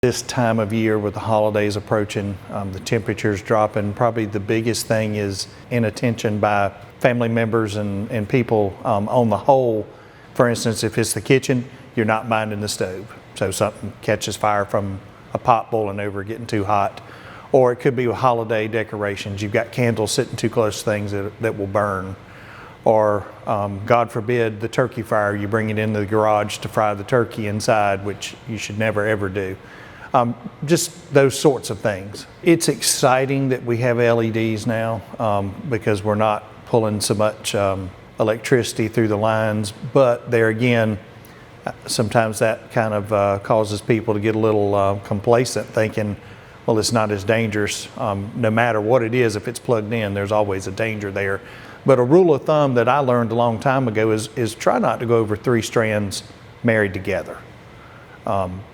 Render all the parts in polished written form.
This time of year with the holidays approaching, the temperatures dropping, probably the biggest thing is inattention by family members and people on the whole. For instance, if it's the kitchen, you're not minding the stove. So something catches fire from a pot boiling over, getting too hot. Or it could be with holiday decorations. You've got candles sitting too close to things that will burn. Or God forbid, the turkey fryer, you bring it into the garage to fry the turkey inside, which you should never ever do. Just those sorts of things. It's exciting that we have LEDs now because we're not pulling so much electricity through the lines, but there again, sometimes that kind of causes people to get a little complacent, thinking, well, it's not as dangerous. No matter what it is, if it's plugged in, there's always a danger there. But a rule of thumb that I learned a long time ago is try not to go over 3 strands married together.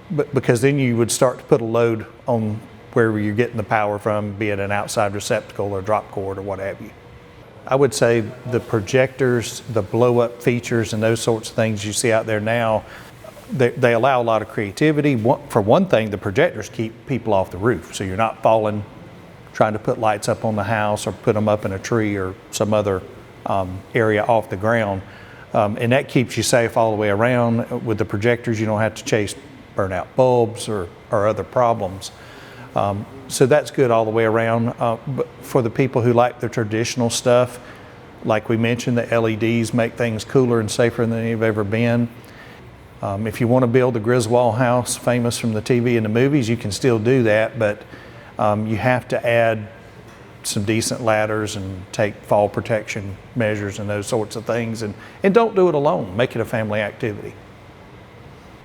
But because then you would start to put a load on wherever you're getting the power from, be it an outside receptacle or drop cord or what have you. I would say the projectors, the blow up features and those sorts of things you see out there now, they allow a lot of creativity. For one thing, the projectors keep people off the roof, so you're not falling trying to put lights up on the house or put them up in a tree or some other area off the ground. And that keeps you safe all the way around. With the projectors, you don't have to chase burnout bulbs or other problems. So that's good all the way around. But for the people who like the traditional stuff, like we mentioned, the LEDs make things cooler and safer than they've ever been. If you want to build the Griswold house, famous from the TV and the movies, you can still do that, but you have to add some decent ladders and take fall protection measures and those sorts of things, and don't do it alone. Make it a family activity.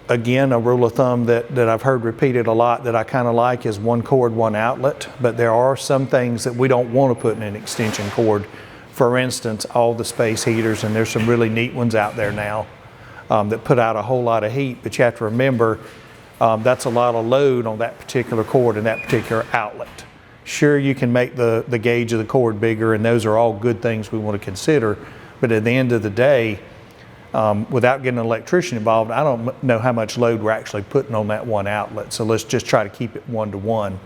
Again, a rule of thumb that I've heard repeated a lot that I kind of like is 1 cord, 1 outlet, but there are some things that we don't want to put in an extension cord. For instance, all the space heaters, and there's some really neat ones out there now that put out a whole lot of heat, but you have to remember that's a lot of load on that particular cord and that particular outlet. Sure, you can make the gauge of the cord bigger, and those are all good things we want to consider, but at the end of the day, without getting an electrician involved, I don't know how much load we're actually putting on that one outlet. So let's just try to keep it 1-to-1.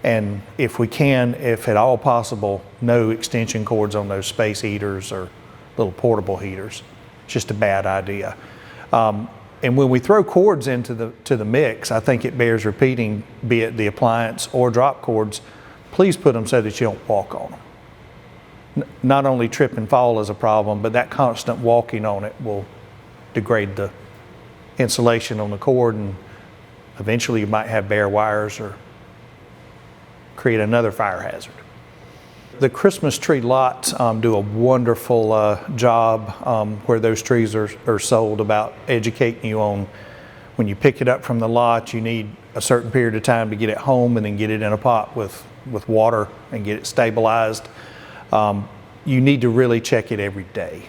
And if we can, if at all possible, no extension cords on those space heaters or little portable heaters. It's just a bad idea. And when we throw cords into the mix, I think it bears repeating, be it the appliance or drop cords, please put them so that you don't walk on them. Not only trip and fall is a problem, but that constant walking on it will degrade the insulation on the cord, and eventually you might have bare wires or create another fire hazard. The Christmas tree lots do a wonderful job where those trees are sold about educating you on when you pick it up from the lot, you need a certain period of time to get it home and then get it in a pot with water and get it stabilized. You need to really check it every day,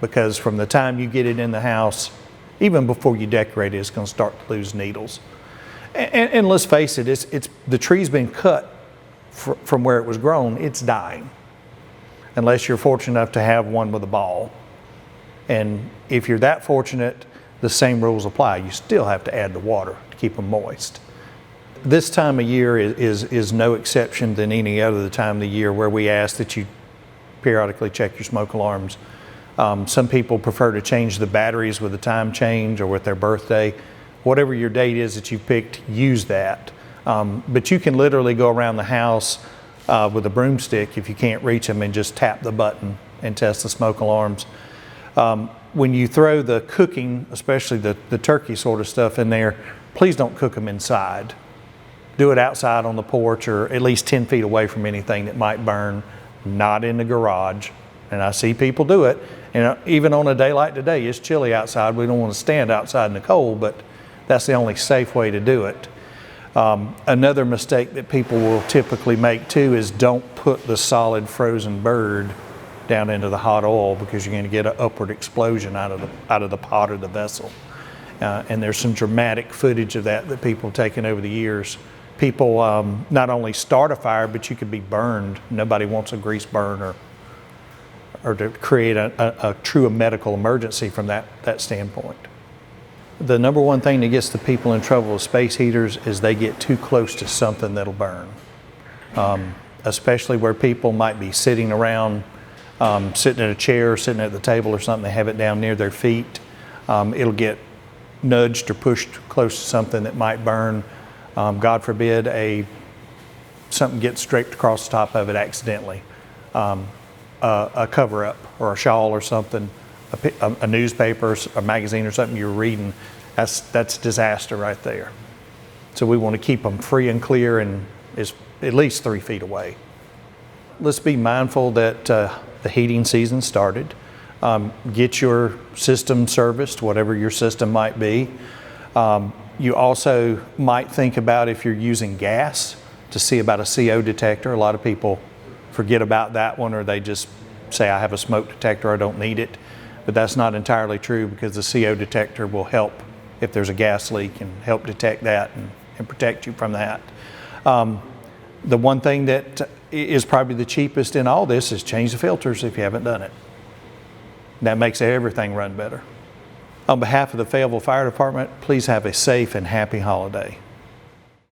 because from the time you get it in the house, even before you decorate it, it's going to start to lose needles. And let's face it, it's the tree's been cut from where it was grown. It's dying, unless you're fortunate enough to have one with a ball. And if you're that fortunate, the same rules apply. You still have to add the water to keep them moist. This time of year is no exception than any other time of the year where we ask that you periodically check your smoke alarms. Some people prefer to change the batteries with a time change or with their birthday. Whatever your date is that you picked, use that. But you can literally go around the house with a broomstick if you can't reach them and just tap the button and test the smoke alarms. When you throw the cooking, especially the turkey sort of stuff in there, please don't cook them inside. Do it outside on the porch or at least 10 feet away from anything that might burn, not in the garage. And I see people do it. And even on a day like today, it's chilly outside. We don't want to stand outside in the cold, but that's the only safe way to do it. Another mistake that people will typically make too is don't put the solid frozen bird down into the hot oil, because you're going to get an upward explosion out of the pot or the vessel. And there's some dramatic footage of that people have taken over the years. People not only start a fire, but you could be burned. Nobody wants a grease burn or to create a true medical emergency from that standpoint. The number one thing that gets the people in trouble with space heaters is they get too close to something that'll burn. Especially where people might be sitting around, sitting at a chair, sitting at the table or something, they have it down near their feet. It'll get nudged or pushed close to something that might burn. God forbid something gets draped across the top of it accidentally. A cover-up or a shawl or something, a newspaper, a magazine or something you're reading, that's disaster right there. So we want to keep them free and clear and is at least 3 feet away. Let's be mindful that the heating season started. Get your system serviced, whatever your system might be. You also might think about, if you're using gas, to see about a CO detector. A lot of people forget about that one, or they just say, I have a smoke detector, I don't need it. But that's not entirely true, because the CO detector will help if there's a gas leak and help detect that and protect you from that. The one thing that is probably the cheapest in all this is change the filters if you haven't done it. That makes everything run better. On behalf of the Fayetteville Fire Department, please have a safe and happy holiday.